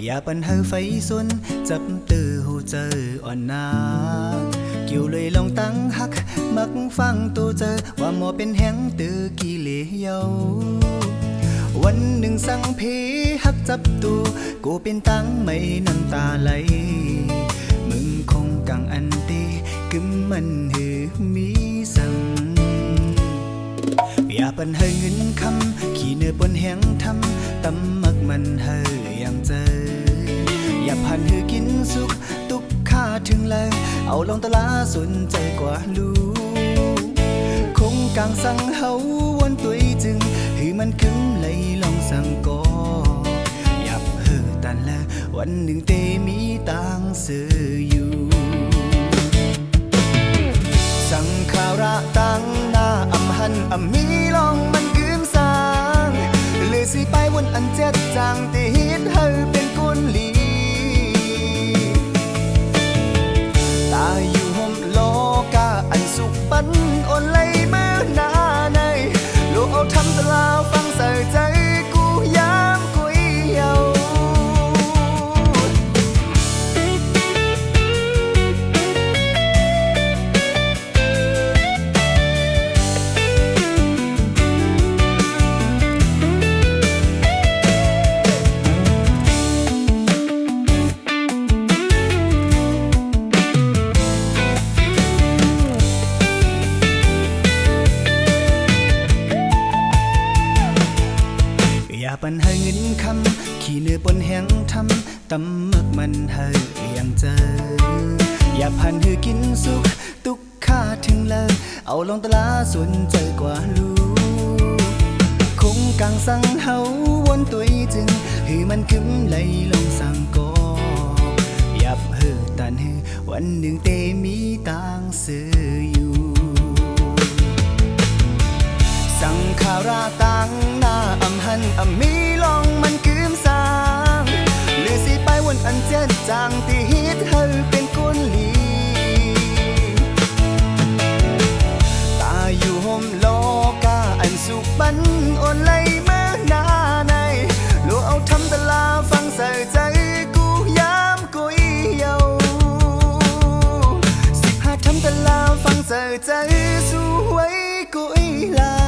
อย่าปันเฮอไฟซนจับตือหูเจออ่อนนาเกี่ยวเลยลองตั้งฮักมักฟังตัวเจอว่าหมอเป็นแหงตือกี่เหลเยาวันหนึ่งสั่งเพฮักจับตัวกูเป็นตั้งไม่น้ำตาไหลมึงคงกังอันเตกึมมันหือมีสังอย่าปันเฮอเงินคำขี้เนื้อปนแหงทำตำมักมันเฮออย่างเจออย่าพันหือกินสุขตุกข้าถึงเลยเอาลองตะลาสนใจกว่าลูคงกางสั่งเฮาวนตัวจึงหือมันกึ้มเลยลองสั่งก่ออย่าเฮอตันละวันหนึ่งเตมีต่างเสืออยู่สั่งข่าวระตังหน้าอำหันอำมีลองมันกึ้มสางเลยสิไปวนอันเจ็ดจางที่ฮิตเฮอเป็นกุนลีตาอยู่ห่มโลกาอันสุขปันอ่อนเลยเมื่อนาในโลกเอาทำตะลาวฟังใส่ใจกูยามกุยเยาอย่าปันเฮเงินคำขี้เนื้อปนแหงทำตำมักมันเฮอย่างเจออย่าพันหือกินสุขตุกข้าถึงเลิกเอาลองตะลาสนใจกว่าลูคงกางสั่งเฮาวนตัวจึงหือมันกึ้มไหลลงสั่งก่ออย่าเฮตันหือวันหนึ่งเตมีต่างเสืออยู่สั่งข่าวราตังหน้าอำหันอำมีลองมันกึ้มสางหรือสิไปวนอันเจ็ดจางที่ฮิตเฮอเป็นกุนลีตาอยู่ห่มโลกาอันสุขปันอ่อนเลยเมื่อนาในโลกเอาทำตะลาฟังใส่ใจกูยามกุยเยา15ทำตะลาฟังใส่ใจสู้ไว้กุยลา